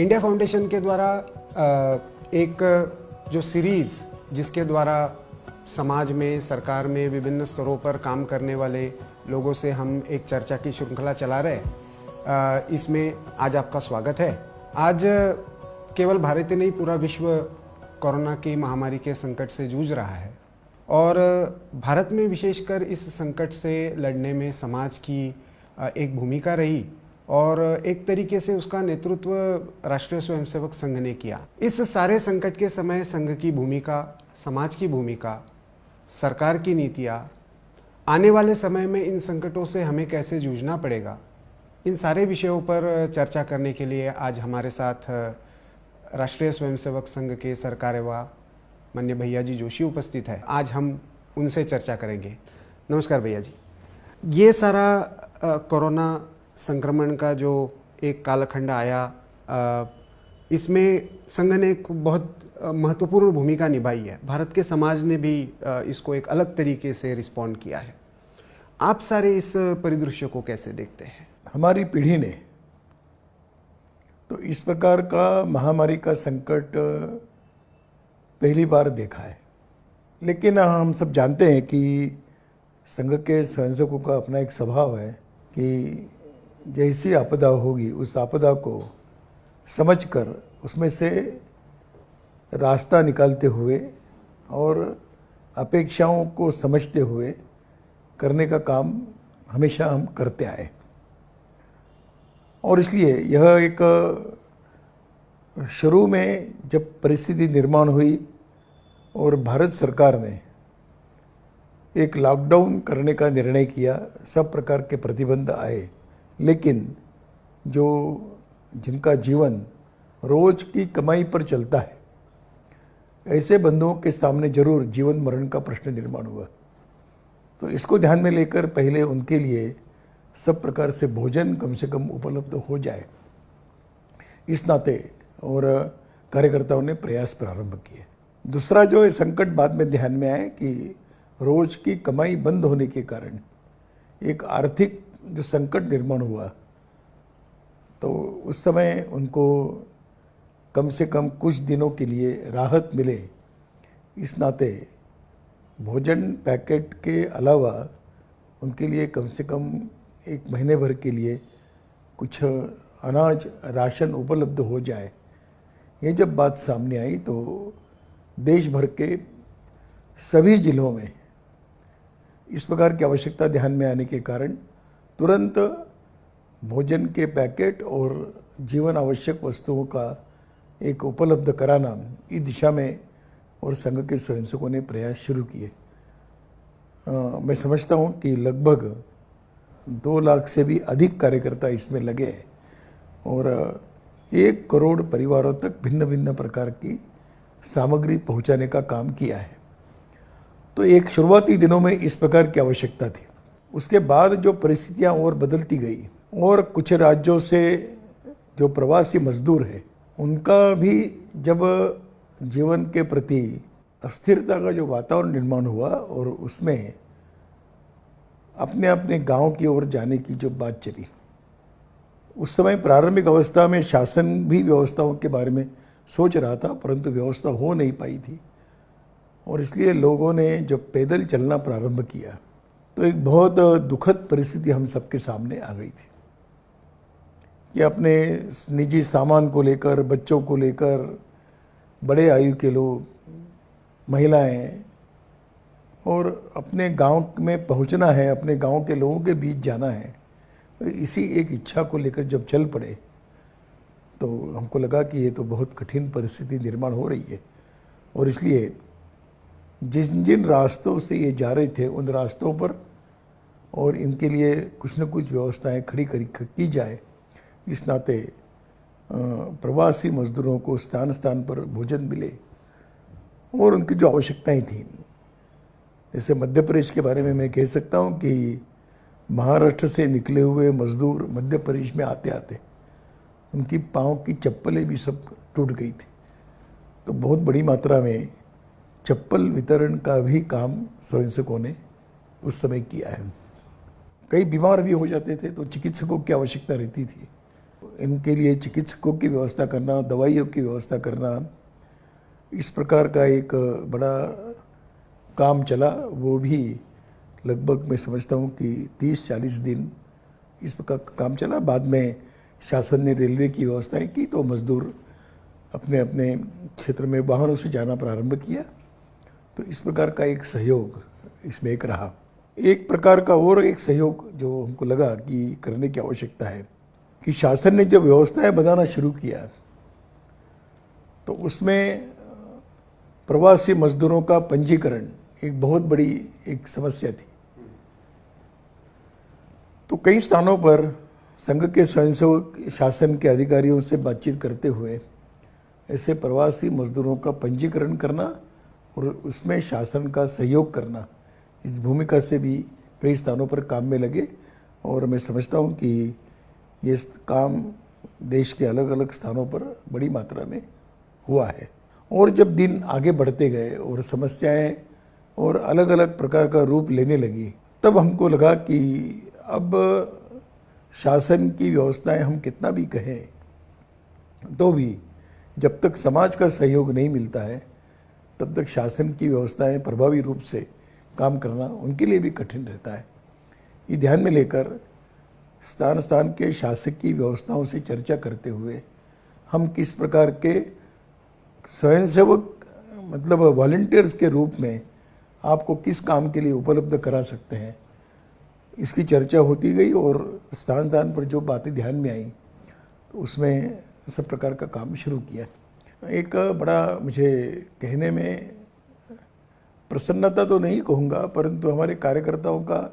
India foundation के द्वारा एक जो सीरीज़ जिसके द्वारा समाज में, सरकार में विभिन्न स्तरों पर काम करने वाले लोगों से हम एक चर्चा की श्रृंखला चला रहे हैं, इसमें आज आपका स्वागत है। आज केवल भारत ही नहीं, पूरा विश्व कोरोना की महामारी के संकट से जूझ रहा है और भारत में विशेषकर इस संकट से लड़ने में समाज की एक भूमिका रही और एक तरीके से उसका नेतृत्व राष्ट्रीय स्वयंसेवक संघ ने किया। इस सारे संकट के समय संघ की भूमिका, समाज की भूमिका, सरकार की नीतियाँ, आने वाले समय में इन संकटों से हमें कैसे जूझना पड़ेगा, इन सारे विषयों पर चर्चा करने के लिए आज हमारे साथ राष्ट्रीय स्वयंसेवक संघ के सरकार्यवाह माननीय भैया जी जोशी उपस्थित है। आज हम उनसे चर्चा करेंगे। नमस्कार भैया जी। ये सारा कोरोना संक्रमण का जो एक कालखंड आया, इसमें संघ ने एक बहुत महत्वपूर्ण भूमिका निभाई है। भारत के समाज ने भी इसको एक अलग तरीके से रिस्पॉन्ड किया है। आप सारे इस परिदृश्य को कैसे देखते हैं? हमारी पीढ़ी ने तो इस प्रकार का महामारी का संकट पहली बार देखा है, लेकिन हम सब जानते हैं कि संघ के स्वयंसेवकों का अपना एक स्वभाव है कि जैसी आपदा होगी उस आपदा को समझकर उसमें से रास्ता निकालते हुए और अपेक्षाओं को समझते हुए करने का काम हमेशा हम करते आए। और इसलिए यह एक शुरू में जब परिस्थिति निर्माण हुई और भारत सरकार ने एक लॉकडाउन करने का निर्णय किया, सब प्रकार के प्रतिबंध आए, लेकिन जो जिनका जीवन रोज की कमाई पर चलता है, ऐसे बंधुओं के सामने जरूर जीवन मरण का प्रश्न निर्माण हुआ। तो इसको ध्यान में लेकर पहले उनके लिए सब प्रकार से भोजन कम से कम उपलब्ध हो जाए, इस नाते और कार्यकर्ताओं ने प्रयास प्रारंभ किए। दूसरा जो है संकट बाद में ध्यान में आया कि रोज की कमाई बंद होने के कारण एक आर्थिक जो संकट निर्माण हुआ, तो उस समय उनको कम से कम कुछ दिनों के लिए राहत मिले, इस नाते भोजन पैकेट के अलावा उनके लिए कम से कम एक महीने भर के लिए कुछ अनाज राशन उपलब्ध हो जाए। ये जब बात सामने आई तो देश भर के सभी जिलों में इस प्रकार की आवश्यकता ध्यान में आने के कारण तुरंत भोजन के पैकेट और जीवन आवश्यक वस्तुओं का एक उपलब्ध कराना, इस दिशा में और संघ के स्वयंसेवकों ने प्रयास शुरू किए। मैं समझता हूँ कि लगभग 2 लाख से भी अधिक कार्यकर्ता इसमें लगे हैं और 1 करोड़ परिवारों तक भिन्न भिन्न प्रकार की सामग्री पहुंचाने का काम किया है। तो एक शुरुआती दिनों में इस प्रकार की आवश्यकता थी। उसके बाद जो परिस्थितियां और बदलती गई और कुछ राज्यों से जो प्रवासी मजदूर हैं, उनका भी जब जीवन के प्रति अस्थिरता का जो वातावरण निर्माण हुआ और उसमें अपने अपने गांव की ओर जाने की जो बात चली, उस समय प्रारंभिक अवस्था में शासन भी व्यवस्थाओं के बारे में सोच रहा था, परंतु व्यवस्था हो नहीं पाई थी और इसलिए लोगों ने जब पैदल चलना प्रारंभ किया तो एक बहुत दुखद परिस्थिति हम सबके सामने आ गई थी कि अपने निजी सामान को लेकर, बच्चों को लेकर, बड़े आयु के लोग, महिलाएं, और अपने गांव में पहुंचना है, अपने गांव के लोगों के बीच जाना है। तो इसी एक इच्छा को लेकर जब चल पड़े तो हमको लगा कि ये तो बहुत कठिन परिस्थिति निर्माण हो रही है और इसलिए जिन जिन रास्तों से ये जा रहे थे उन रास्तों पर और इनके लिए कुछ न कुछ व्यवस्थाएं खड़ी की जाए। इस नाते प्रवासी मजदूरों को स्थान स्थान पर भोजन मिले और उनकी जो आवश्यकताएं थीं, जैसे मध्य प्रदेश के बारे में मैं कह सकता हूं कि महाराष्ट्र से निकले हुए मजदूर मध्य प्रदेश में आते आते उनकी पाँव की चप्पलें भी सब टूट गई थी। तो बहुत बड़ी मात्रा में चप्पल वितरण का भी काम स्वयंसेवकों ने उस समय किया है। कई बीमार भी हो जाते थे तो चिकित्सकों की आवश्यकता रहती थी। इनके लिए चिकित्सकों की व्यवस्था करना, दवाइयों की व्यवस्था करना, इस प्रकार का एक बड़ा काम चला। वो भी लगभग मैं समझता हूँ कि 30-40 दिन इस प्रकार का काम चला। बाद में शासन ने रेलवे की व्यवस्थाएं की तो मजदूर अपने अपने क्षेत्र में वाहनों से जाना प्रारंभ किया। तो इस प्रकार का एक सहयोग इसमें एक रहा। एक प्रकार का और एक सहयोग जो हमको लगा कि करने की आवश्यकता है कि शासन ने जब व्यवस्थाएं बनाना शुरू किया तो उसमें प्रवासी मजदूरों का पंजीकरण एक बहुत बड़ी एक समस्या थी। तो कई स्थानों पर संघ के स्वयंसेवक शासन के अधिकारियों से बातचीत करते हुए ऐसे प्रवासी मजदूरों का पंजीकरण करना और उसमें शासन का सहयोग करना, इस भूमिका से भी कई स्थानों पर काम में लगे। और मैं समझता हूँ कि ये काम देश के अलग अलग स्थानों पर बड़ी मात्रा में हुआ है। और जब दिन आगे बढ़ते गए और समस्याएं और अलग अलग प्रकार का रूप लेने लगी, तब हमको लगा कि अब शासन की व्यवस्थाएं हम कितना भी कहें तो भी जब तक समाज का सहयोग नहीं मिलता है तब तक शासन की व्यवस्थाएं प्रभावी रूप से काम करना उनके लिए भी कठिन रहता है। ये ध्यान में लेकर स्थान स्थान के शासकीय व्यवस्थाओं से चर्चा करते हुए हम किस प्रकार के स्वयंसेवक मतलब वॉलंटियर्स के रूप में आपको किस काम के लिए उपलब्ध करा सकते हैं, इसकी चर्चा होती गई। और स्थान स्थान पर जो बातें ध्यान में आई तो उसमें सब प्रकार का काम शुरू किया। एक बड़ा मुझे कहने में प्रसन्नता तो नहीं कहूँगा, परंतु हमारे कार्यकर्ताओं का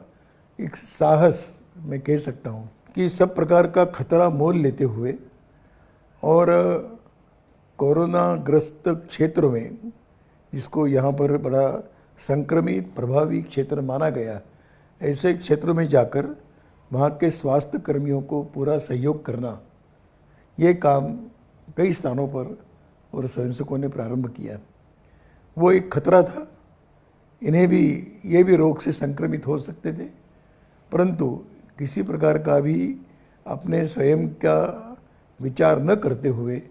एक साहस मैं कह सकता हूँ कि सब प्रकार का खतरा मोल लेते हुए और कोरोना ग्रस्त क्षेत्रों में, जिसको यहाँ पर बड़ा संक्रमित प्रभावी क्षेत्र माना गया, ऐसे क्षेत्रों में जाकर वहाँ के स्वास्थ्य कर्मियों को पूरा सहयोग करना, ये काम कई स्थानों पर और स्वयंसेवकों ने प्रारंभ किया। वो एक खतरा था, इन्हें भी ये भी रोग से संक्रमित हो सकते थे, परंतु किसी प्रकार का भी अपने स्वयं का विचार न करते हुए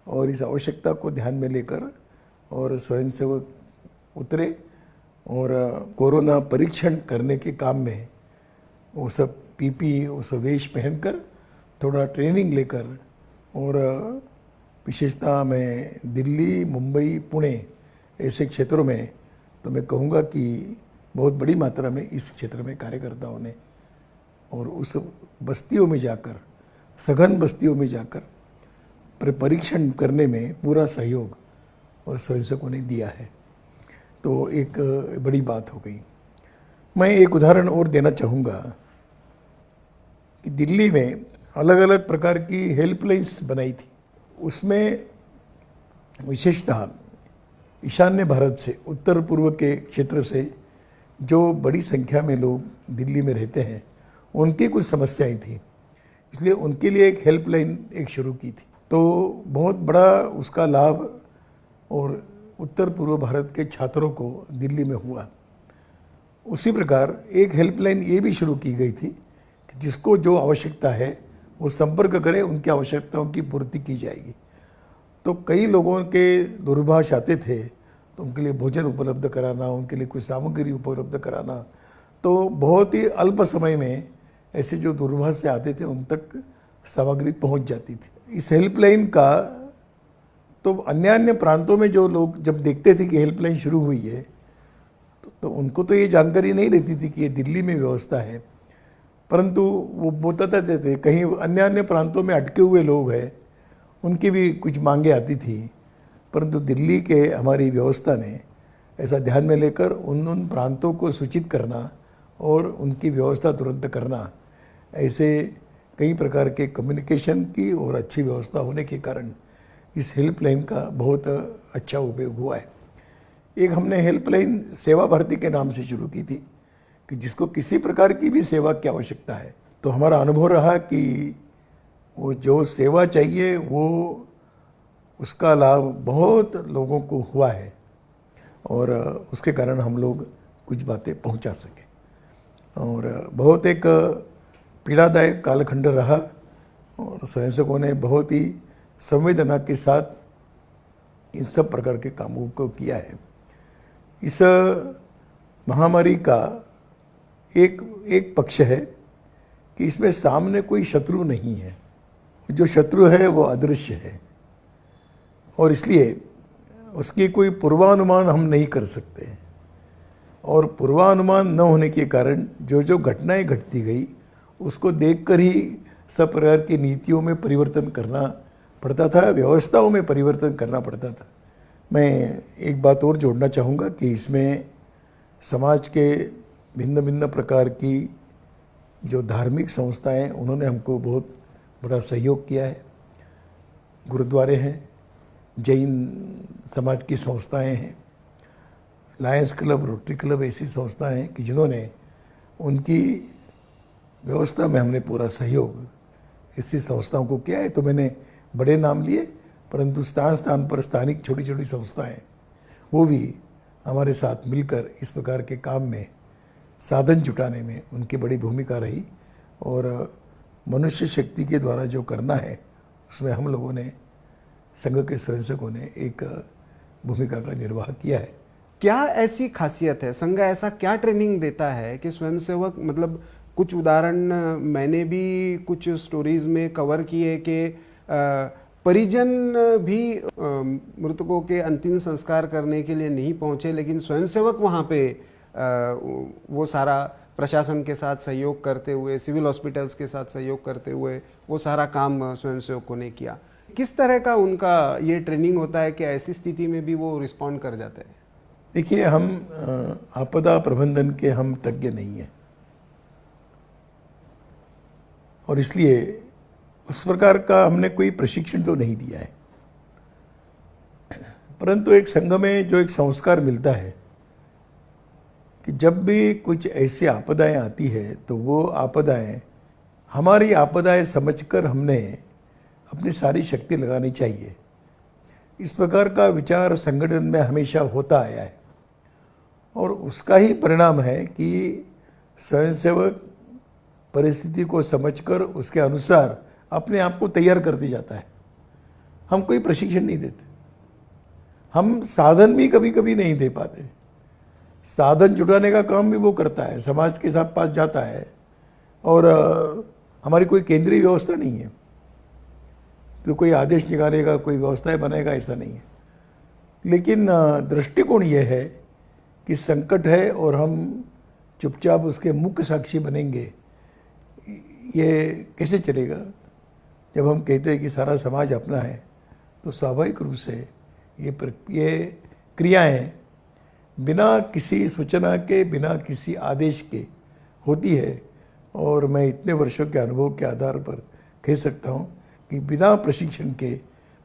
और इस आवश्यकता को ध्यान में लेकर और स्वयंसेवक उतरे और कोरोना परीक्षण करने के काम में वो सब पीपी वो सब वेश पहनकर थोड़ा ट्रेनिंग लेकर, और विशेषता में दिल्ली, मुंबई, पुणे ऐसे क्षेत्रों में तो मैं कहूँगा कि बहुत बड़ी मात्रा में इस क्षेत्र में कार्यकर्ताओं ने और उस बस्तियों में जाकर, सघन बस्तियों में जाकर परीक्षण करने में पूरा सहयोग और स्वयंसेवकों ने दिया है। तो एक बड़ी बात हो गई। मैं एक उदाहरण और देना चाहूँगा कि दिल्ली में अलग अलग प्रकार की हेल्पलाइंस बनाई थी। उसमें विशेषतः ईशान्य भारत से, उत्तर पूर्व के क्षेत्र से जो बड़ी संख्या में लोग दिल्ली में रहते हैं, उनकी कुछ समस्याएं थी, इसलिए उनके लिए एक हेल्पलाइन एक शुरू की थी। तो बहुत बड़ा उसका लाभ और उत्तर पूर्व भारत के छात्रों को दिल्ली में हुआ। उसी प्रकार एक हेल्पलाइन ये भी शुरू की गई थी कि जिसको जो आवश्यकता है वो संपर्क करे, उनकी आवश्यकताओं की पूर्ति की जाएगी। तो कई लोगों के दूरभाष आते थे तो उनके लिए भोजन उपलब्ध कराना, उनके लिए कोई सामग्री उपलब्ध कराना, तो बहुत ही अल्प समय में ऐसे जो दूरभाष से आते थे उन तक सामग्री पहुंच जाती थी। इस हेल्पलाइन का तो अन्य प्रांतों में जो लोग जब देखते थे कि हेल्पलाइन शुरू हुई है तो उनको तो ये जानकारी नहीं रहती थी कि ये दिल्ली में व्यवस्था है, परंतु वो बताते थे कहीं अन्य प्रांतों में अटके हुए लोग हैं, उनकी भी कुछ मांगे आती थी। परंतु दिल्ली के हमारी व्यवस्था ने ऐसा ध्यान में लेकर उन प्रांतों को सूचित करना और उनकी व्यवस्था तुरंत करना, ऐसे कई प्रकार के कम्युनिकेशन की और अच्छी व्यवस्था होने के कारण इस हेल्पलाइन का बहुत अच्छा उपयोग हुआ है। एक हमने हेल्पलाइन सेवा भारती के नाम से शुरू की थी कि जिसको किसी प्रकार की भी सेवा की आवश्यकता है, तो हमारा अनुभव रहा कि वो जो सेवा चाहिए वो उसका लाभ बहुत लोगों को हुआ है और उसके कारण हम लोग कुछ बातें पहुंचा सके। और बहुत एक पीड़ादायक कालखंड रहा और और स्वयंसेवकों ने बहुत ही संवेदना के साथ इन सब प्रकार के कामों को किया है। इस महामारी का एक पक्ष है कि इसमें सामने कोई शत्रु नहीं है, जो शत्रु है वो अदृश्य है और इसलिए उसकी कोई पूर्वानुमान हम नहीं कर सकते। और पूर्वानुमान न होने के कारण जो जो घटनाएं घटती गई उसको देखकर ही सब प्रकार की नीतियों में परिवर्तन करना पड़ता था, व्यवस्थाओं में परिवर्तन करना पड़ता था। मैं एक बात और जोड़ना चाहूँगा कि इसमें समाज के भिन्न भिन्न प्रकार की जो धार्मिक संस्थाएं उन्होंने हमको बहुत बड़ा सहयोग किया है। गुरुद्वारे हैं, जैन समाज की संस्थाएं हैं, लायंस क्लब, रोटरी क्लब, ऐसी संस्थाएं हैं कि जिन्होंने उनकी व्यवस्था में हमने पूरा सहयोग ऐसी संस्थाओं को किया है। तो मैंने बड़े नाम लिए, परंतु स्थान स्थान पर स्थानिक छोटी छोटी संस्थाएं वो भी हमारे साथ मिलकर इस प्रकार के काम में साधन जुटाने में उनकी बड़ी भूमिका रही। और मनुष्य शक्ति के द्वारा जो करना है उसमें हम लोगों ने, संघ के स्वयंसेवकों ने एक भूमिका का निर्वाह किया है। क्या ऐसी खासियत है, संघ ऐसा क्या ट्रेनिंग देता है कि स्वयंसेवक, मतलब कुछ उदाहरण मैंने भी कुछ स्टोरीज में कवर किए कि परिजन भी मृतकों के अंतिम संस्कार करने के लिए नहीं पहुंचे, लेकिन स्वयंसेवक वहां पे वो सारा प्रशासन के साथ सहयोग करते हुए, सिविल हॉस्पिटल्स के साथ सहयोग करते हुए वो सारा काम स्वयंसेवकों ने किया। किस तरह का उनका ये ट्रेनिंग होता है कि ऐसी स्थिति में भी वो रिस्पॉन्ड कर जाते हैं? देखिए, हम आपदा प्रबंधन के हम तज्ञ नहीं हैं और इसलिए उस प्रकार का हमने कोई प्रशिक्षण तो नहीं दिया है, परंतु एक संघ में जो एक संस्कार मिलता है कि जब भी कुछ ऐसी आपदाएं आती है तो वो आपदाएं हमारी आपदाएं समझकर हमने अपनी सारी शक्ति लगानी चाहिए। इस प्रकार का विचार संगठन में हमेशा होता आया है और उसका ही परिणाम है कि स्वयंसेवक परिस्थिति को समझकर उसके अनुसार अपने आप को तैयार करते जाता है। हम कोई प्रशिक्षण नहीं देते, हम साधन भी कभी कभी नहीं दे पाते। साधन जुटाने का काम भी वो करता है, समाज के साथ पास जाता है और हमारी कोई केंद्रीय व्यवस्था नहीं है कि कोई आदेश निकालेगा, कोई व्यवस्थाएं बनाएगा, ऐसा नहीं है। लेकिन दृष्टिकोण ये है कि संकट है और हम चुपचाप उसके मुख्य साक्षी बनेंगे, ये कैसे चलेगा? जब हम कहते हैं कि सारा समाज अपना है तो स्वाभाविक रूप से ये क्रियाएं बिना किसी सूचना के, बिना किसी आदेश के होती है। और मैं इतने वर्षों के अनुभव के आधार पर कह सकता हूँ कि बिना प्रशिक्षण के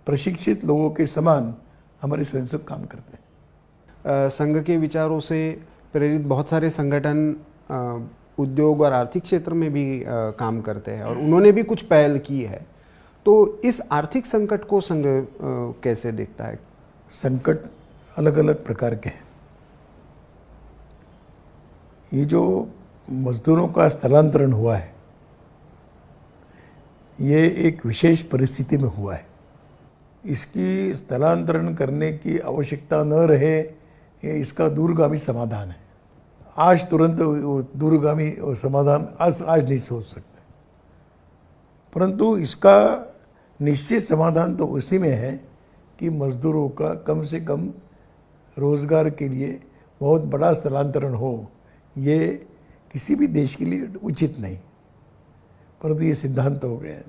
प्रशिक्षित लोगों के समान हमारे स्वयंसेवक काम करते हैं। संघ के विचारों से प्रेरित बहुत सारे संगठन उद्योग और आर्थिक क्षेत्र में भी काम करते हैं और उन्होंने भी कुछ पहल की है। तो इस आर्थिक संकट को संघ कैसे देखता है? संकट अलग अलग प्रकार के हैं। ये जो मजदूरों का स्थलांतरण हुआ है ये एक विशेष परिस्थिति में हुआ है। इसकी स्थलांतरण करने की आवश्यकता न रहे, ये इसका दूरगामी समाधान है। आज तुरंत दूरगामी समाधान आज नहीं सोच सकते, परंतु इसका निश्चित समाधान तो उसी में है कि मजदूरों का कम से कम रोजगार के लिए बहुत बड़ा स्थलांतरण हो। ये किसी भी देश के लिए उचित नहीं, परंतु ये सिद्धांत हो गया है।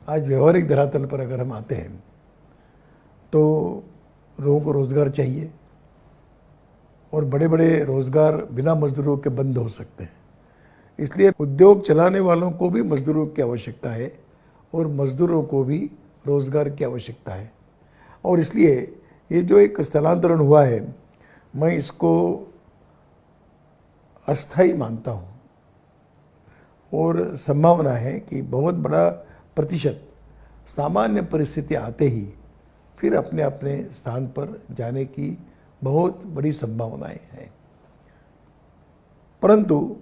आज व्यवहारिक धरातल पर अगर हम आते हैं तो लोगों को रोजगार चाहिए और बड़े बड़े रोजगार बिना मजदूरों के बंद हो सकते हैं। इसलिए उद्योग चलाने वालों को भी मजदूरों की आवश्यकता है और मजदूरों को भी रोजगार की आवश्यकता है। और इसलिए ये जो एक स्थलांतरण हुआ है, मैं इसको अस्थायी मानता हूँ और संभावना है कि बहुत बड़ा प्रतिशत सामान्य परिस्थिति आते ही फिर अपने अपने स्थान पर जाने की बहुत बड़ी संभावनाएं हैं। परंतु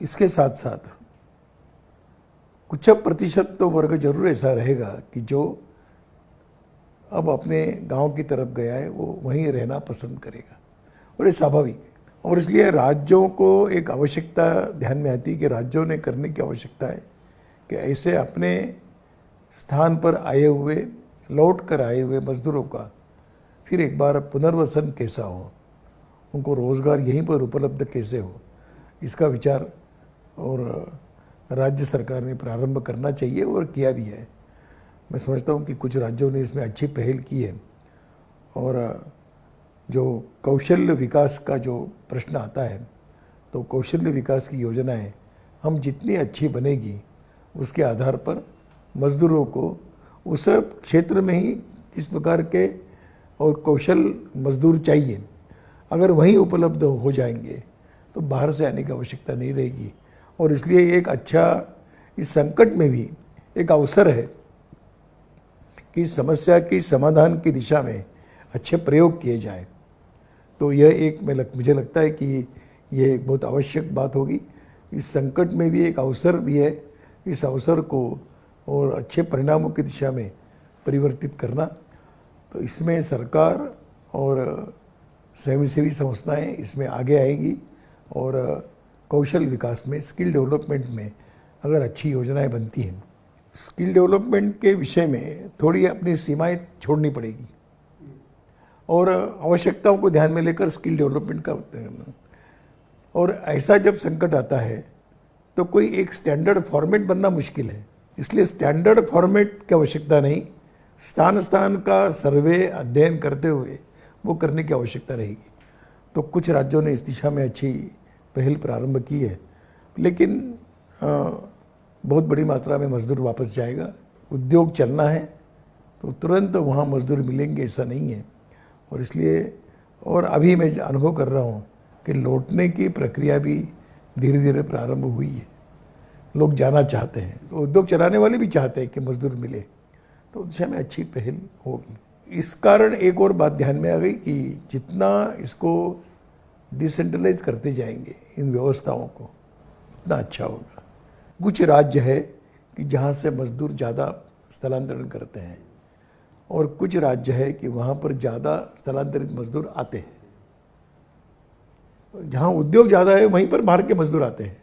इसके साथ साथ कुछ प्रतिशत तो वर्ग जरूर ऐसा रहेगा कि जो अब अपने गांव की तरफ गया है वो वहीं रहना पसंद करेगा, और ये स्वाभाविक है। और इसलिए राज्यों को एक आवश्यकता ध्यान में आती है कि राज्यों ने करने की आवश्यकता है कि ऐसे अपने स्थान पर आए हुए, लौट कर आए हुए मजदूरों का फिर एक बार पुनर्वसन कैसा हो, उनको रोज़गार यहीं पर उपलब्ध कैसे हो, इसका विचार और राज्य सरकार ने प्रारंभ करना चाहिए और किया भी है। मैं समझता हूँ कि कुछ राज्यों ने इसमें अच्छी पहल की है। और जो कौशल्य विकास का जो प्रश्न आता है, तो कौशल्य विकास की योजनाएं हम जितनी अच्छी बनेगी उसके आधार पर मजदूरों को उस क्षेत्र में ही किस प्रकार के और कौशल मजदूर चाहिए, अगर वहीं उपलब्ध हो जाएंगे तो बाहर से आने की आवश्यकता नहीं रहेगी। और इसलिए एक अच्छा, इस संकट में भी एक अवसर है कि समस्या की समाधान की दिशा में अच्छे प्रयोग किए जाएं। तो यह एक मुझे लगता है कि यह एक बहुत आवश्यक बात होगी। इस संकट में भी एक अवसर भी है, इस अवसर को और अच्छे परिणामों की दिशा में परिवर्तित करना। तो इसमें सरकार और स्वयंसेवी संस्थाएं इसमें आगे आएंगी और कौशल विकास में, स्किल डेवलपमेंट में अगर अच्छी योजनाएं बनती हैं, स्किल डेवलपमेंट के विषय में थोड़ी अपनी सीमाएं छोड़नी पड़ेगी और आवश्यकताओं को ध्यान में लेकर स्किल डेवलपमेंट का करना। और ऐसा जब संकट आता है तो कोई एक स्टैंडर्ड फॉर्मेट बनना मुश्किल है, इसलिए स्टैंडर्ड फॉर्मेट की आवश्यकता नहीं, स्थान स्थान का सर्वे अध्ययन करते हुए वो करने की आवश्यकता रहेगी। तो कुछ राज्यों ने इस दिशा में अच्छी पहल प्रारंभ की है, लेकिन बहुत बड़ी मात्रा में मजदूर वापस जाएगा। उद्योग चलना है तो तुरंत वहाँ मजदूर मिलेंगे ऐसा नहीं है। और इसलिए, और अभी मैं अनुभव कर रहा हूँ कि लौटने की प्रक्रिया भी धीरे धीरे प्रारंभ हुई है। लोग जाना चाहते हैं, तो उद्योग चलाने वाले भी चाहते हैं कि मजदूर मिले, तो उस दिशा में अच्छी पहल होगी। इस कारण एक और बात ध्यान में आ गई कि जितना इसको डिसेंट्रलाइज करते जाएंगे इन व्यवस्थाओं को, उतना अच्छा होगा। कुछ राज्य है कि जहाँ से मजदूर ज़्यादा स्थलांतरण करते हैं और कुछ राज्य है कि वहाँ पर ज़्यादा स्थलांतरित मजदूर आते हैं। जहाँ उद्योग ज़्यादा है वहीं पर बाहर के मजदूर आते हैं।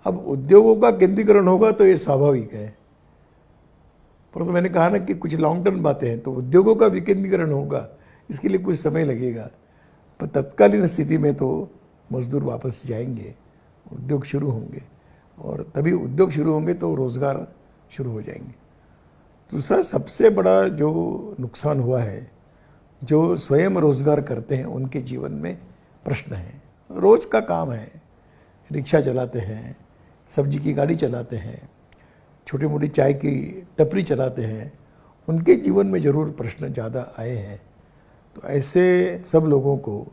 अब उद्योगों का केंद्रीकरण होगा तो ये स्वाभाविक है, परंतु मैंने कहा ना कि कुछ लॉन्ग टर्म बातें हैं, तो उद्योगों का विकेंद्रीकरण होगा, इसके लिए कुछ समय लगेगा। पर तत्कालीन स्थिति में तो मजदूर वापस जाएंगे, उद्योग शुरू होंगे, और तभी उद्योग शुरू होंगे तो रोज़गार शुरू हो जाएंगे। दूसरा सबसे बड़ा जो नुकसान हुआ है, जो स्वयं रोज़गार करते हैं उनके जीवन में प्रश्न है। रोज़ का काम है, रिक्शा चलाते हैं, सब्जी की गाड़ी चलाते हैं, छोटी मोटी चाय की टपरी चलाते हैं, उनके जीवन में ज़रूर प्रश्न ज़्यादा आए हैं। तो ऐसे सब लोगों को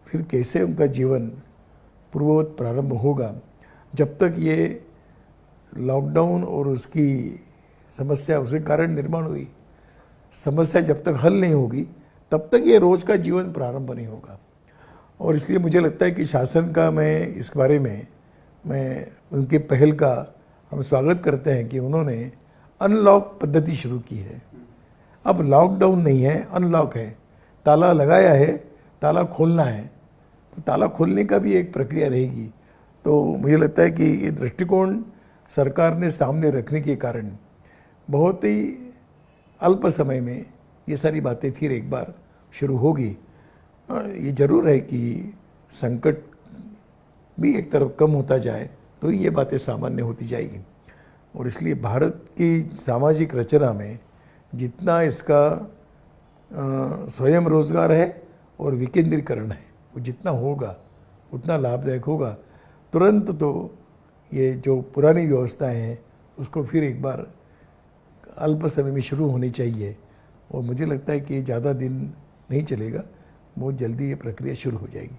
फिर कैसे उनका जीवन पूर्ववत प्रारंभ होगा, जब तक ये लॉकडाउन और उसकी समस्या, उसके कारण निर्माण हुई समस्या जब तक हल नहीं होगी, तब तक ये रोज़ का जीवन प्रारंभ नहीं होगा। और इसलिए मुझे लगता है कि शासन का, मैं इस बारे में उनकी पहल का हम स्वागत करते हैं कि उन्होंने अनलॉक पद्धति शुरू की है। अब लॉकडाउन नहीं है, अनलॉक है। ताला लगाया है, ताला खोलना है, तो ताला खोलने का भी एक प्रक्रिया रहेगी। तो मुझे लगता है कि ये दृष्टिकोण सरकार ने सामने रखने के कारण बहुत ही अल्प समय में ये सारी बातें फिर एक बार शुरू होगी। ये जरूर है कि संकट भी एक तरफ कम होता जाए तो ये बातें सामान्य होती जाएगी। और इसलिए भारत की सामाजिक रचना में जितना इसका स्वयं रोजगार है और विकेंद्रीकरण है, वो जितना होगा उतना लाभदायक होगा। तुरंत तो ये जो पुरानी व्यवस्थाएं हैं उसको फिर एक बार अल्प समय में शुरू होनी चाहिए। और मुझे लगता है कि ज़्यादा दिन नहीं चलेगा, बहुत जल्दी ये प्रक्रिया शुरू हो जाएगी।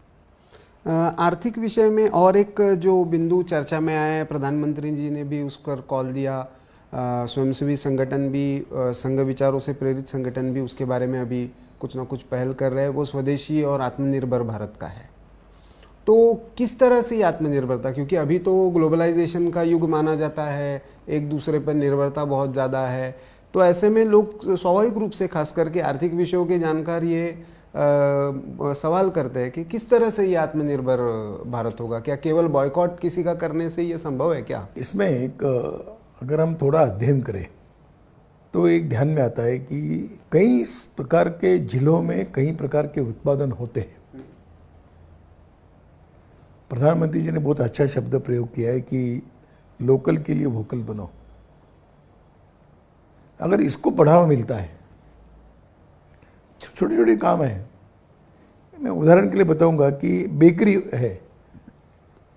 आर्थिक विषय में और एक जो बिंदु चर्चा में आया है, प्रधानमंत्री जी ने भी उस पर कॉल दिया, स्वयंसेवी संगठन भी, संघ विचारों से प्रेरित संगठन भी उसके बारे में अभी कुछ ना कुछ पहल कर रहे हैं, वो स्वदेशी और आत्मनिर्भर भारत का है। तो किस तरह से ये आत्मनिर्भरता, क्योंकि अभी तो ग्लोबलाइजेशन का युग माना जाता है, एक दूसरे पर निर्भरता बहुत ज़्यादा है, तो ऐसे में लोग स्वाभाविक रूप से खास करके आर्थिक विषयों के जानकार ये सवाल करते हैं कि किस तरह से ये आत्मनिर्भर भारत होगा। क्या केवल बॉयकॉट किसी का करने से ये संभव है क्या? इसमें एक अगर हम थोड़ा अध्ययन करें तो एक ध्यान में आता है कि कई प्रकार के जिलों में कई प्रकार के उत्पादन होते हैं। प्रधानमंत्री जी ने बहुत अच्छा शब्द प्रयोग किया है कि लोकल के लिए वोकल बनो। अगर इसको बढ़ावा मिलता है, छोटे छोटे काम है, मैं उदाहरण के लिए बताऊंगा कि बेकरी है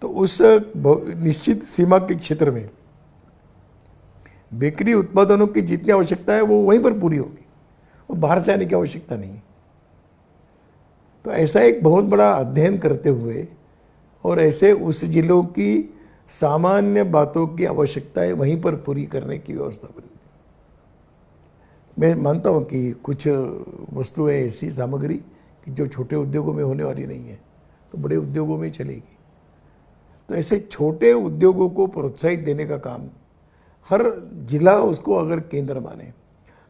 तो उस निश्चित सीमा के क्षेत्र में बेकरी उत्पादनों की जितनी आवश्यकता है वो वहीं पर पूरी होगी, वो बाहर से आने की आवश्यकता नहीं। तो ऐसा एक बहुत बड़ा अध्ययन करते हुए और ऐसे उस जिलों की सामान्य बातों की आवश्यकताएं वहीं पर पूरी करने की व्यवस्था बनी। मैं मानता हूं कि कुछ वस्तुएं ऐसी सामग्री कि जो छोटे उद्योगों में होने वाली नहीं है तो बड़े उद्योगों में चलेगी। तो ऐसे छोटे उद्योगों को प्रोत्साहित देने का काम हर जिला उसको अगर केंद्र माने,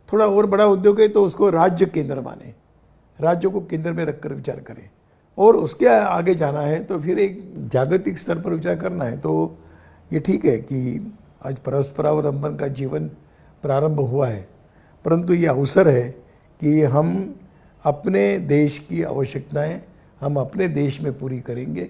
थोड़ा और बड़ा उद्योग है तो उसको राज्य केंद्र माने, राज्यों को केंद्र में रखकर विचार करें, और उसके आगे जाना है तो फिर एक जागतिक स्तर पर विचार करना है। तो ये ठीक है कि आज परस्परावलंबन का जीवन प्रारंभ हुआ है, परंतु ये अवसर है कि हम अपने देश की आवश्यकताएं हम अपने देश में पूरी करेंगे,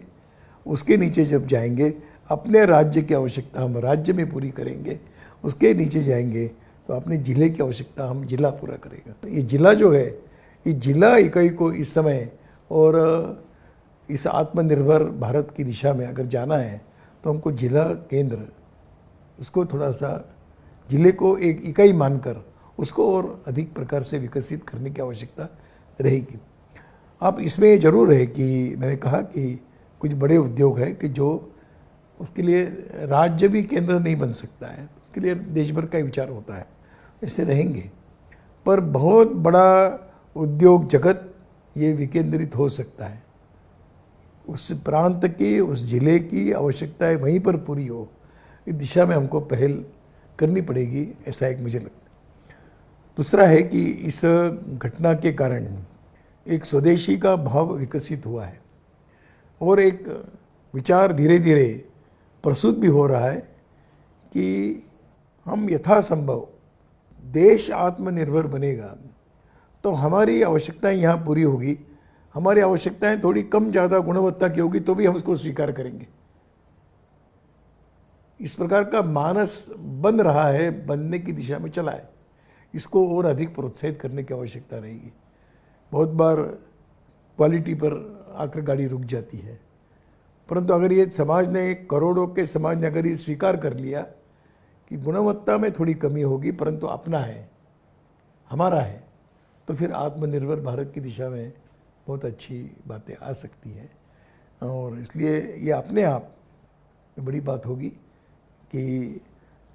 उसके नीचे जब जाएंगे अपने राज्य की आवश्यकता हम राज्य में पूरी करेंगे, उसके नीचे जाएंगे तो अपने ज़िले की आवश्यकता हम जिला पूरा करेगा। तो ये जिला जो है, ये जिला इकाई को इस समय और इस आत्मनिर्भर भारत की दिशा में अगर जाना है तो हमको जिला केंद्र उसको थोड़ा सा जिले को एक इकाई मानकर उसको और अधिक प्रकार से विकसित करने की आवश्यकता रहेगी। अब इसमें ज़रूर है कि मैंने कहा कि कुछ बड़े उद्योग है कि जो उसके लिए राज्य भी केंद्र नहीं बन सकता है, उसके लिए देश भर का विचार होता है, ऐसे रहेंगे। पर बहुत बड़ा उद्योग जगत ये विकेंद्रित हो सकता है, उस प्रांत की उस जिले की आवश्यकताएं वहीं पर पूरी हो, इस दिशा में हमको पहल करनी पड़ेगी, ऐसा एक मुझे लगता है। दूसरा है कि इस घटना के कारण एक स्वदेशी का भाव विकसित हुआ है और एक विचार धीरे धीरे प्रसूत भी हो रहा है कि हम यथासंभव देश आत्मनिर्भर बनेगा तो हमारी आवश्यकताएं यहाँ पूरी होगी, हमारी आवश्यकताएं थोड़ी कम ज़्यादा गुणवत्ता की होगी तो भी हम उसको स्वीकार करेंगे। इस प्रकार का मानस बन रहा है, बनने की दिशा में चला है, इसको और अधिक प्रोत्साहित करने की आवश्यकता रहेगी। बहुत बार क्वालिटी पर आकर गाड़ी रुक जाती है, परंतु अगर ये समाज ने, करोड़ों के समाज ने अगर ये स्वीकार कर लिया कि गुणवत्ता में थोड़ी कमी होगी परंतु अपना है, हमारा है, तो फिर आत्मनिर्भर भारत की दिशा में बहुत अच्छी बातें आ सकती हैं। और इसलिए ये अपने आप में बड़ी बात होगी कि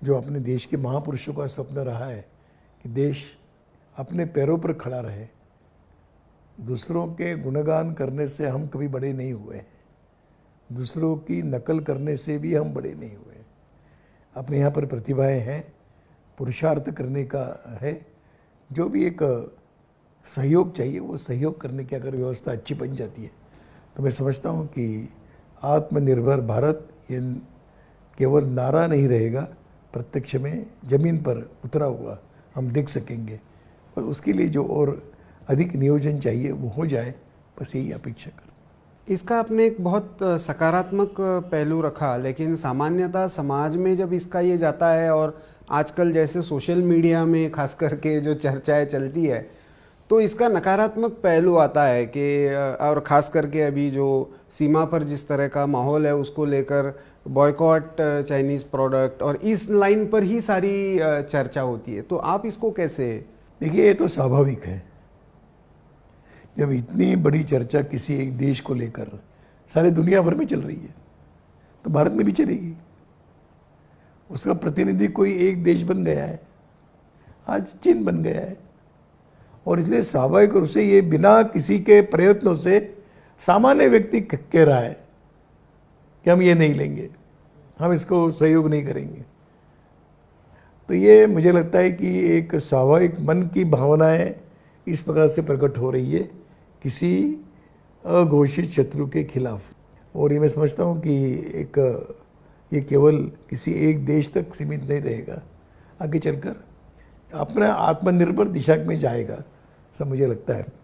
जो अपने देश के महापुरुषों का सपना रहा है कि देश अपने पैरों पर खड़ा रहे, दूसरों के गुणगान करने से हम कभी बड़े नहीं हुए हैं, दूसरों की नकल करने से भी हम बड़े नहीं हुए। अपने यहाँ पर प्रतिभाएं हैं, पुरुषार्थ करने का है, जो भी एक सहयोग चाहिए वो सहयोग करने की अगर व्यवस्था अच्छी बन जाती है तो मैं समझता हूँ कि आत्मनिर्भर भारत ये केवल नारा नहीं रहेगा, प्रत्यक्ष में ज़मीन पर उतरा हुआ हम देख सकेंगे। और उसके लिए जो और अधिक नियोजन चाहिए वो हो जाए, बस यही अपेक्षा करते हैं। इसका आपने एक बहुत सकारात्मक पहलू रखा, लेकिन सामान्यतः समाज में जब इसका ये जाता है और आजकल जैसे सोशल मीडिया में खास करके जो चर्चाएं चलती है तो इसका नकारात्मक पहलू आता है कि और ख़ास करके अभी जो सीमा पर जिस तरह का माहौल है उसको लेकर बॉयकॉट चाइनीज़ प्रोडक्ट और इस लाइन पर ही सारी चर्चा होती है। तो आप इसको कैसे? देखिए, ये तो स्वाभाविक है, जब इतनी बड़ी चर्चा किसी एक देश को लेकर सारे दुनिया भर में चल रही है तो भारत में भी चलेगी। उसका प्रतिनिधि कोई एक देश बन गया है, आज चीन बन गया है, और इसलिए स्वाभाविक रूप से ये बिना किसी के प्रयत्नों से सामान्य व्यक्ति कह रहा है कि हम ये नहीं लेंगे, हम इसको सहयोग नहीं करेंगे। तो ये मुझे लगता है कि एक स्वाभाविक मन की भावनाएं इस प्रकार से प्रकट हो रही है किसी अघोषित शत्रु के खिलाफ। और ये मैं समझता हूँ कि ये केवल किसी एक देश तक सीमित नहीं रहेगा, आगे चलकर अपना आत्मनिर्भर दिशा में जाएगा, ऐसा मुझे लगता है।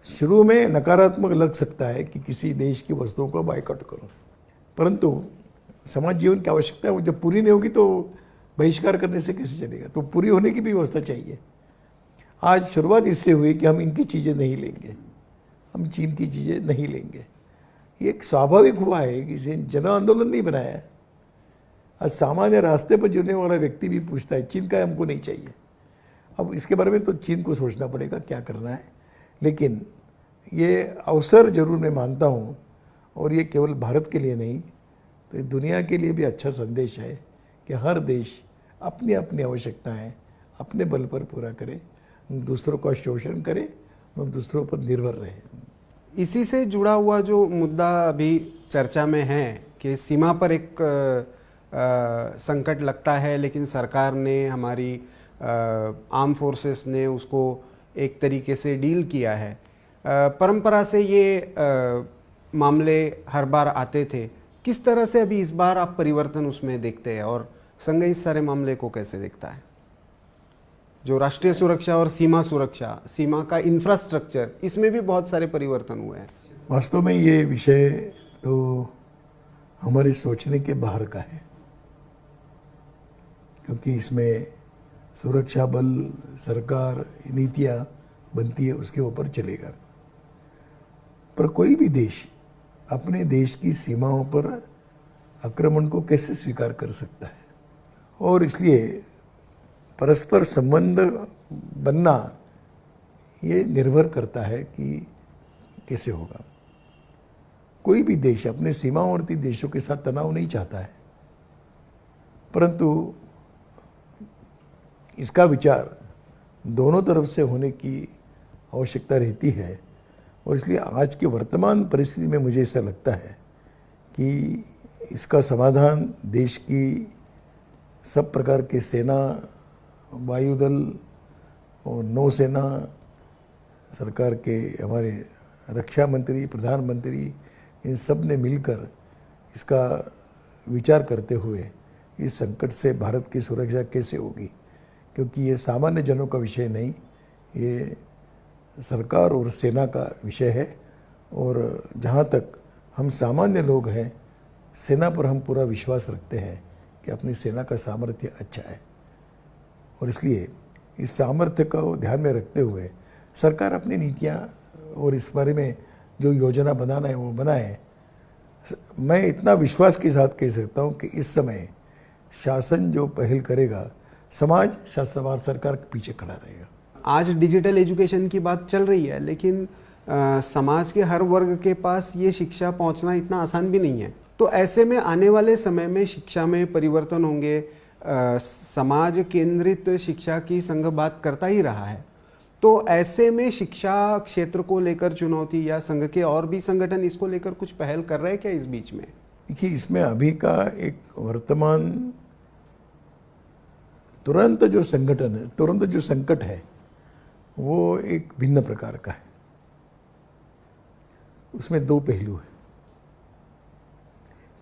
शुरू में नकारात्मक लग सकता है कि किसी देश की वस्तुओं को बायकॉट करो, परंतु समाज जीवन की आवश्यकता है, वो जब पूरी नहीं होगी तो बहिष्कार करने से कैसे चलेगा, तो पूरी होने की भी व्यवस्था चाहिए। आज शुरुआत इससे हुई कि हम इनकी चीज़ें नहीं लेंगे, हम चीन की चीज़ें नहीं लेंगे। ये एक स्वाभाविक हुआ है, किसी जन आंदोलन नहीं बनाया है। आज सामान्य रास्ते पर जुड़ने वाला व्यक्ति भी पूछता है चीन का हमको नहीं चाहिए। अब इसके बारे में तो चीन को सोचना पड़ेगा क्या करना है, लेकिन ये अवसर जरूर मैं मानता हूँ, और ये केवल भारत के लिए नहीं तो दुनिया के लिए भी अच्छा संदेश है कि हर देश अपनी अपनी आवश्यकताएं अपने बल पर पूरा करे, दूसरों का शोषण करे और दूसरों पर निर्भर रहे। इसी से जुड़ा हुआ जो मुद्दा अभी चर्चा में है कि सीमा पर एक संकट लगता है, लेकिन सरकार ने, हमारी आर्म फोर्सेस ने उसको एक तरीके से डील किया है। परंपरा से ये मामले हर बार आते थे, किस तरह से अभी इस बार आप परिवर्तन उसमें देखते हैं, और संघ इस सारे मामले को कैसे देखता है? जो राष्ट्रीय सुरक्षा और सीमा सुरक्षा, सीमा का इंफ्रास्ट्रक्चर, इसमें भी बहुत सारे परिवर्तन हुए हैं। वास्तव में ये विषय तो हमारे सोचने के बाहर का है, क्योंकि इसमें सुरक्षा बल, सरकार, नीतियाँ बनती है, उसके ऊपर चलेगा। पर कोई भी देश अपने देश की सीमाओं पर आक्रमण को कैसे स्वीकार कर सकता है, और इसलिए परस्पर संबंध बनना ये निर्भर करता है कि कैसे होगा। कोई भी देश अपने सीमावर्ती देशों के साथ तनाव नहीं चाहता है, परंतु इसका विचार दोनों तरफ से होने की आवश्यकता रहती है। और इसलिए आज की वर्तमान परिस्थिति में मुझे ऐसा लगता है कि इसका समाधान देश की सब प्रकार के सेना, वायुदल और नौसेना, सरकार के हमारे रक्षा मंत्री, प्रधानमंत्री, इन सब ने मिलकर इसका विचार करते हुए इस संकट से भारत की सुरक्षा कैसे होगी, क्योंकि ये सामान्य जनों का विषय नहीं, ये सरकार और सेना का विषय है। और जहाँ तक हम सामान्य लोग हैं, सेना पर हम पूरा विश्वास रखते हैं कि अपनी सेना का सामर्थ्य अच्छा है, और इसलिए इस सामर्थ्य को ध्यान में रखते हुए सरकार अपनी नीतियाँ और इस बारे में जो योजना बनाना है वो बनाए। मैं इतना विश्वास के साथ कह सकता हूँ कि इस समय शासन जो पहल करेगा, समाज शासन सरकार के पीछे खड़ा रहेगा। आज डिजिटल एजुकेशन की बात चल रही है, लेकिन समाज के हर वर्ग के पास ये शिक्षा पहुंचना इतना आसान भी नहीं है। तो ऐसे में आने वाले समय में शिक्षा में परिवर्तन होंगे। समाज केंद्रित शिक्षा की संघ बात करता ही रहा है, तो ऐसे में शिक्षा क्षेत्र को लेकर चुनौती, या संघ के और भी संगठन इसको लेकर कुछ पहल कर रहे हैं क्या इस बीच में? देखिए, इसमें अभी का एक वर्तमान तुरंत जो संगठन है, तुरंत जो संकट है, वो एक भिन्न प्रकार का है। उसमें दो पहलू है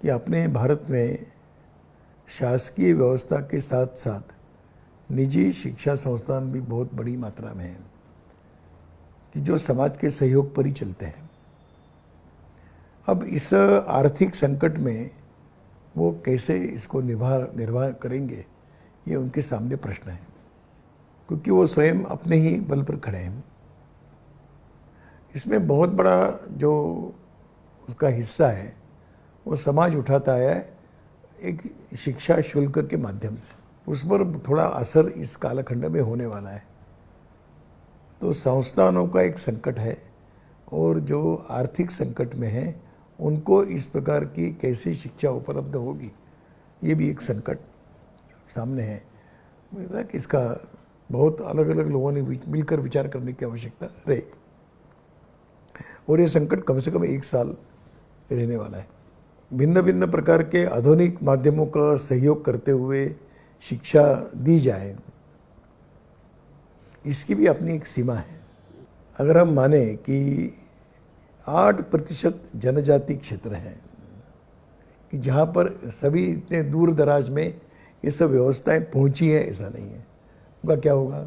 कि अपने भारत में शासकीय व्यवस्था के साथ साथ निजी शिक्षा संस्थान भी बहुत बड़ी मात्रा में हैं, कि जो समाज के सहयोग पर ही चलते हैं। अब इस आर्थिक संकट में वो कैसे इसको निर्वाह करेंगे, ये उनके सामने प्रश्न है, क्योंकि वो स्वयं अपने ही बल पर खड़े हैं। इसमें बहुत बड़ा जो उसका हिस्सा है वो समाज उठाता है एक शिक्षा शुल्क के माध्यम से। उस पर थोड़ा असर इस कालखंड में होने वाला है। तो संस्थानों का एक संकट है, और जो आर्थिक संकट में है उनको इस प्रकार की कैसी शिक्षा उपलब्ध होगी, ये भी एक संकट सामने है। मुझे कि इसका बहुत अलग अलग लोगों ने मिलकर विचार करने की आवश्यकता रहेगी, और ये संकट कम से कम 1 साल रहने वाला है। भिन्न भिन्न प्रकार के आधुनिक माध्यमों का सहयोग करते हुए शिक्षा दी जाए, इसकी भी अपनी एक सीमा है। अगर हम माने कि 8% जनजाति क्षेत्र है कि जहाँ पर सभी इतने दूर दराज में ये सब व्यवस्थाएं पहुँची हैं, ऐसा नहीं है, उनका क्या होगा?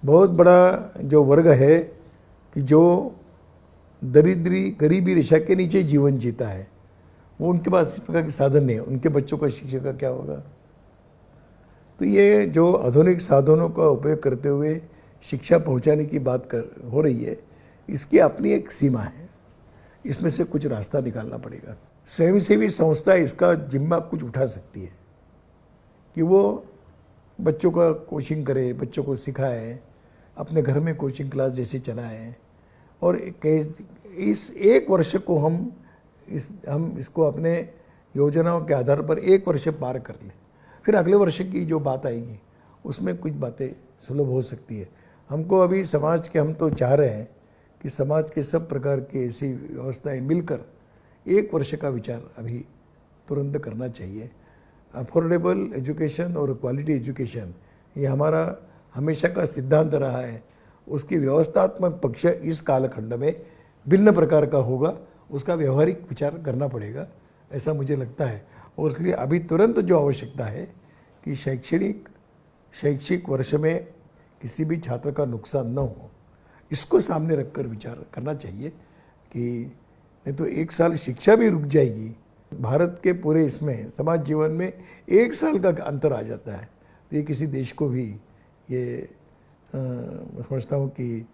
बहुत बड़ा जो वर्ग है कि जो दरिद्री गरीबी रेखा के नीचे जीवन जीता है, वो उनके पास इस प्रकार के साधन नहीं है, उनके बच्चों का शिक्षा का क्या होगा? तो ये जो आधुनिक साधनों का उपयोग करते हुए शिक्षा पहुंचाने की बात हो रही है, इसकी अपनी एक सीमा है, इसमें से कुछ रास्ता निकालना पड़ेगा। स्वयंसेवी संस्था इसका जिम्मा कुछ उठा सकती है कि वो बच्चों का कोचिंग करे, बच्चों को सिखाए, अपने घर में कोचिंग क्लास जैसे चलाएं, और इस एक वर्ष को हम इसको अपने योजनाओं के आधार पर एक वर्ष पार कर लें, फिर अगले वर्ष की जो बात आएगी उसमें कुछ बातें सुलभ हो सकती है। हमको अभी समाज के, हम तो चाह रहे हैं कि समाज के सब प्रकार की ऐसी व्यवस्थाएं मिलकर एक वर्ष का विचार अभी तुरंत करना चाहिए। अफोर्डेबल एजुकेशन और क्वालिटी एजुकेशन, ये हमारा हमेशा का सिद्धांत रहा है। उसकी व्यवस्थात्मक पक्ष इस कालखंड में भिन्न प्रकार का होगा, उसका व्यवहारिक विचार करना पड़ेगा, ऐसा मुझे लगता है। और इसलिए अभी तुरंत जो आवश्यकता है कि शैक्षिक वर्ष में किसी भी छात्र का नुकसान न हो, इसको सामने रखकर विचार करना चाहिए कि नहीं तो एक साल शिक्षा भी रुक जाएगी। भारत के पूरे इसमें समाज जीवन में एक साल का अंतर आ जाता है, तो ये किसी देश को भी ये मैं समझता हूँ कि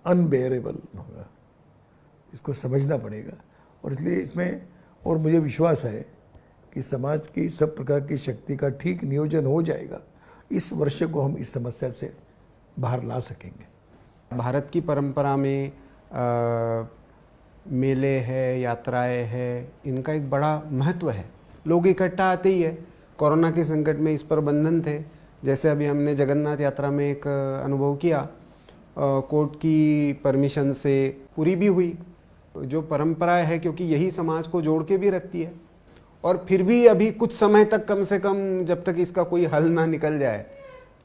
अनबेयरेबल होगा, इसको समझना पड़ेगा। और इसलिए इसमें और मुझे विश्वास है कि समाज की सब प्रकार की शक्ति का ठीक नियोजन हो जाएगा, इस वर्ष को हम इस समस्या से बाहर ला सकेंगे। भारत की परंपरा में मेले है, यात्राएं है, इनका एक बड़ा महत्व है। लोग इकट्ठा आते ही है। कोरोना के संकट में इस पर बंधन थे, जैसे अभी हमने जगन्नाथ यात्रा में एक अनुभव किया, कोर्ट की परमिशन से पूरी भी हुई। जो परंपरा है, क्योंकि यही समाज को जोड़ के भी रखती है, और फिर भी अभी कुछ समय तक, कम से कम जब तक इसका कोई हल ना निकल जाए,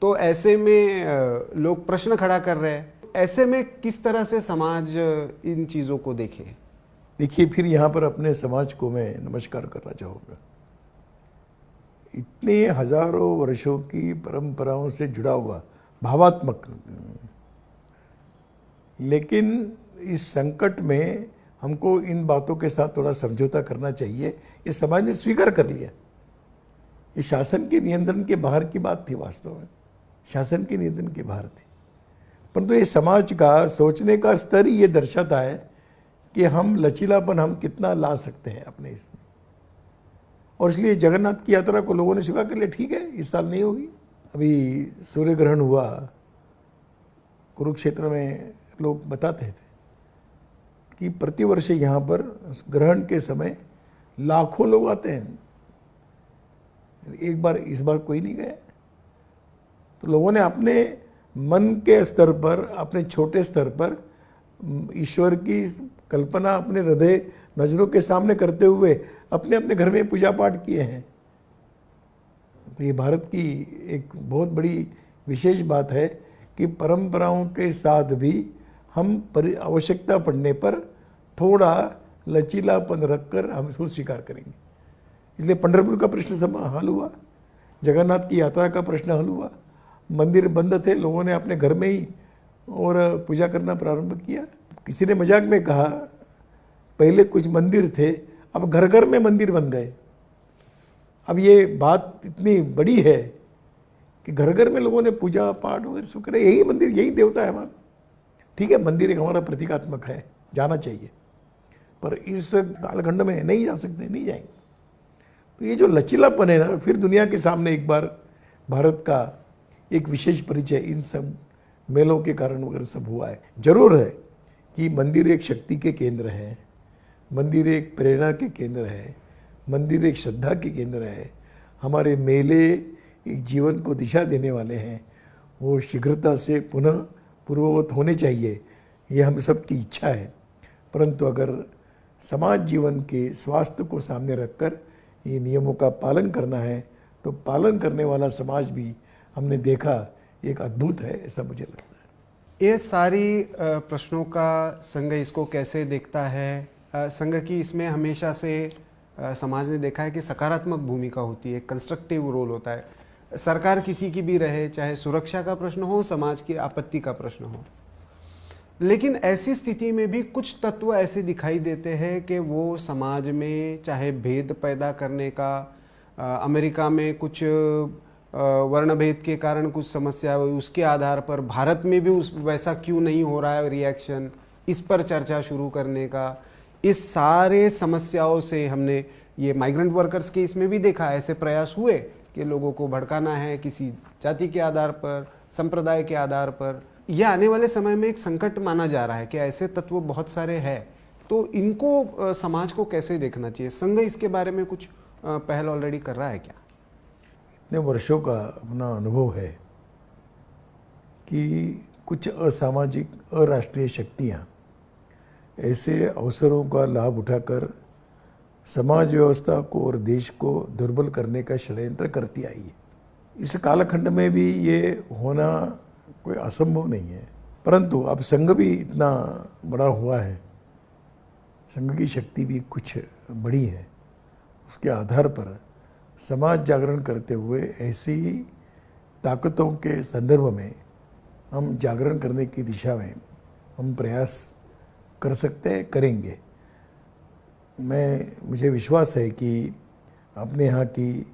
तो ऐसे में लोग प्रश्न खड़ा कर रहे हैं। ऐसे में किस तरह से समाज इन चीज़ों को देखे? देखिए, फिर यहाँ पर अपने समाज को मैं नमस्कार करना चाहूँगा। इतने हजारों वर्षों की परंपराओं से जुड़ा हुआ भावात्मक, लेकिन इस संकट में हमको इन बातों के साथ थोड़ा समझौता करना चाहिए। ये समाज ने स्वीकार कर लिया। ये शासन के नियंत्रण के बाहर की बात थी, वास्तव में शासन के नियंत्रण के बाहर थी, परंतु ये समाज का सोचने का स्तर ही ये दर्शाता है कि हम लचीलापन हम कितना ला सकते हैं अपने इसमें। और इसलिए जगन्नाथ की यात्रा को लोगों ने स्वीकार कर लिया, ठीक है, इस साल नहीं होगी। अभी सूर्य ग्रहण हुआ कुरुक्षेत्र में, लोग बताते थे कि प्रतिवर्ष यहाँ पर ग्रहण के समय लाखों लोग आते हैं। एक बार, इस बार कोई नहीं गया। तो लोगों ने अपने मन के स्तर पर, अपने छोटे स्तर पर ईश्वर की कल्पना अपने हृदय नजरों के सामने करते हुए अपने अपने घर में पूजा पाठ किए हैं। तो ये भारत की एक बहुत बड़ी विशेष बात है कि परंपराओं के साथ भी हम आवश्यकता पड़ने पर थोड़ा लचीलापन रखकर हम इसको स्वीकार करेंगे। इसलिए पंढरपुर का प्रश्न हल हुआ, जगन्नाथ की यात्रा का प्रश्न हल हुआ, मंदिर बंद थे, लोगों ने अपने घर में ही और पूजा करना प्रारंभ किया। किसी ने मजाक में कहा, पहले कुछ मंदिर थे, अब घर घर में मंदिर बन गए। अब ये बात इतनी बड़ी है कि घर घर में लोगों ने पूजा पाठ वगैरह सब करे, यही मंदिर, यही देवता है हमारा। ठीक है, मंदिर एक हमारा प्रतीकात्मक है, जाना चाहिए, पर इस कालखंड में नहीं जा सकते, नहीं जाएंगे। तो ये जो लचीलापन है ना, फिर दुनिया के सामने एक बार भारत का एक विशेष परिचय इन सब मेलों के कारण वगैरह सब हुआ है। जरूर है कि मंदिर एक शक्ति के केंद्र है, मंदिर एक प्रेरणा के केंद्र है, मंदिर एक श्रद्धा के केंद्र है। हमारे मेले एक जीवन को दिशा देने वाले हैं, वो शीघ्रता से पुनः पूर्ववत होने चाहिए, ये हम सबकी इच्छा है। परंतु अगर समाज जीवन के स्वास्थ्य को सामने रखकर ये नियमों का पालन करना है, तो पालन करने वाला समाज भी हमने देखा एक अद्भुत है, ऐसा मुझे लगता है। ये सारी प्रश्नों का संघ इसको कैसे देखता है? संघ की इसमें हमेशा से समाज ने देखा है कि सकारात्मक भूमिका होती है, कंस्ट्रक्टिव रोल होता है। सरकार किसी की भी रहे, चाहे सुरक्षा का प्रश्न हो, समाज की आपत्ति का प्रश्न हो, लेकिन ऐसी स्थिति में भी कुछ तत्व ऐसे दिखाई देते हैं कि वो समाज में चाहे भेद पैदा करने का, अमेरिका में कुछ वर्ण भेद के कारण कुछ समस्या हुई, उसके आधार पर भारत में भी उस वैसा क्यों नहीं हो रहा है रिएक्शन, इस पर चर्चा शुरू करने का, इस सारे समस्याओं से हमने ये माइग्रेंट वर्कर्स के इसमें भी देखा, ऐसे प्रयास हुए कि लोगों को भड़काना है किसी जाति के आधार पर, संप्रदाय के आधार पर। यह आने वाले समय में एक संकट माना जा रहा है कि ऐसे तत्व बहुत सारे हैं, तो इनको समाज को कैसे देखना चाहिए? संघ इसके बारे में कुछ पहल ऑलरेडी कर रहा है क्या? इतने वर्षों का अपना अनुभव है कि कुछ असामाजिक अराष्ट्रीय शक्तियाँ ऐसे अवसरों का लाभ उठाकर समाज व्यवस्था को और देश को दुर्बल करने का षड्यंत्र करती आई है। इस कालखंड में भी ये होना कोई असंभव नहीं है, परंतु अब संघ भी इतना बड़ा हुआ है, संघ की शक्ति भी कुछ बड़ी है, उसके आधार पर समाज जागरण करते हुए ऐसी ताकतों के संदर्भ में हम जागरण करने की दिशा में हम प्रयास कर सकते हैं, करेंगे। मुझे विश्वास है कि अपने यहाँ की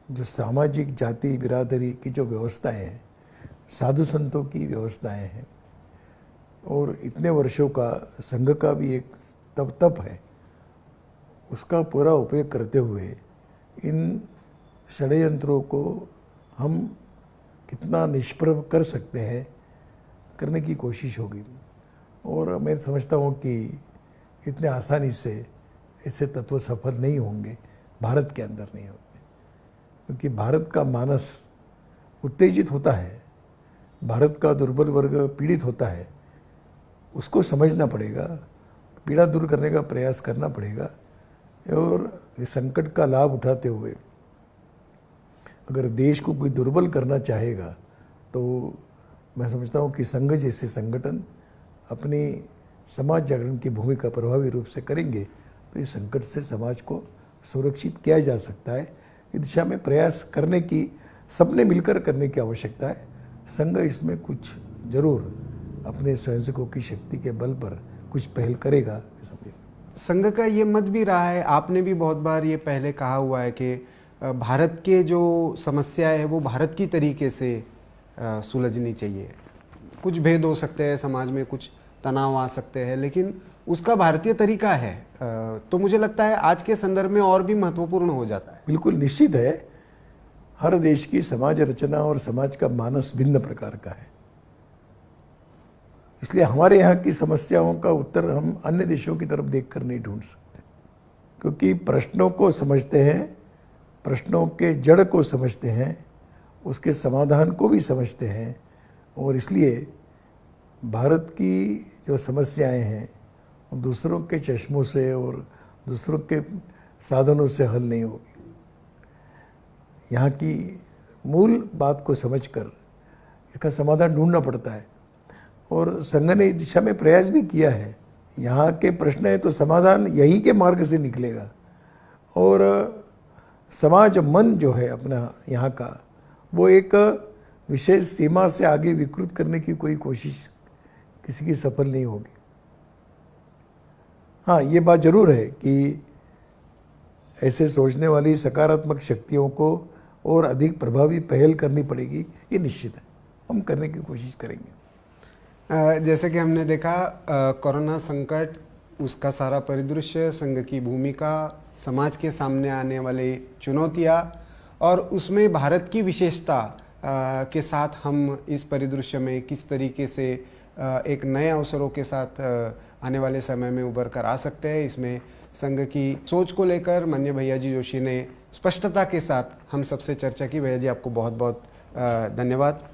जो सामाजिक जाति बिरादरी की जो व्यवस्थाएं हैं, साधु संतों की व्यवस्थाएं हैं, और इतने वर्षों का संघ का भी एक तप है, उसका पूरा उपयोग करते हुए इन षड्यंत्रों को हम कितना निष्प्रभ कर सकते हैं, करने की कोशिश होगी। और मैं समझता हूँ कि इतने आसानी से ऐसे तत्व सफल नहीं होंगे, भारत के अंदर नहीं होंगे, क्योंकि भारत का मानस उत्तेजित होता है, भारत का दुर्बल वर्ग पीड़ित होता है, उसको समझना पड़ेगा, पीड़ा दूर करने का प्रयास करना पड़ेगा, और इस संकट का लाभ उठाते हुए अगर देश को कोई दुर्बल करना चाहेगा तो मैं समझता हूँ कि संघ जैसे संगठन अपनी समाज जागरण की भूमिका प्रभावी रूप से करेंगे तो इस संकट से समाज को सुरक्षित किया जा सकता है। इस दिशा में प्रयास करने की, सबने मिलकर करने की आवश्यकता है। संघ इसमें कुछ जरूर अपने स्वयंसेवकों की शक्ति के बल पर कुछ पहल करेगा। संघ का ये मत भी रहा है, आपने भी बहुत बार ये पहले कहा हुआ है कि भारत के जो समस्या है वो भारत की तरीके से सुलझनी चाहिए। कुछ भेद हो सकते हैं समाज में, कुछ तनाव आ सकते हैं, लेकिन उसका भारतीय तरीका है। तो मुझे लगता है आज के संदर्भ में और भी महत्वपूर्ण हो जाता है। बिल्कुल निश्चित है, हर देश की समाज रचना और समाज का मानस भिन्न प्रकार का है, इसलिए हमारे यहाँ की समस्याओं का उत्तर हम अन्य देशों की तरफ देखकर नहीं ढूंढ सकते, क्योंकि प्रश्नों को समझते हैं, प्रश्नों के जड़ को समझते हैं, उसके समाधान को भी समझते हैं, और इसलिए भारत की जो समस्याएं हैं वो दूसरों के चश्मों से और दूसरों के साधनों से हल नहीं होगी। यहाँ की मूल बात को समझकर इसका समाधान ढूंढना पड़ता है, और संघ ने इस दिशा में प्रयास भी किया है। यहाँ के प्रश्न है तो समाधान यहीं के मार्ग से निकलेगा, और समाज मन जो है अपना यहाँ का, वो एक विशेष सीमा से आगे विकृत करने की कोई कोशिश किसी की सफल नहीं होगी। हाँ, ये बात जरूर है कि ऐसे सोचने वाली सकारात्मक शक्तियों को और अधिक प्रभावी पहल करनी पड़ेगी, ये निश्चित है, हम करने की कोशिश करेंगे। जैसे कि हमने देखा कोरोना संकट, उसका सारा परिदृश्य, संघ की भूमिका, समाज के सामने आने वाली चुनौतियाँ, और उसमें भारत की विशेषता के साथ हम इस परिदृश्य में किस तरीके से एक नए अवसरों के साथ आने वाले समय में उभर कर आ सकते हैं, इसमें संघ की सोच को लेकर माननीय भैयाजी जोशी ने स्पष्टता के साथ हम सबसे चर्चा की। भैया जी, आपको बहुत बहुत धन्यवाद।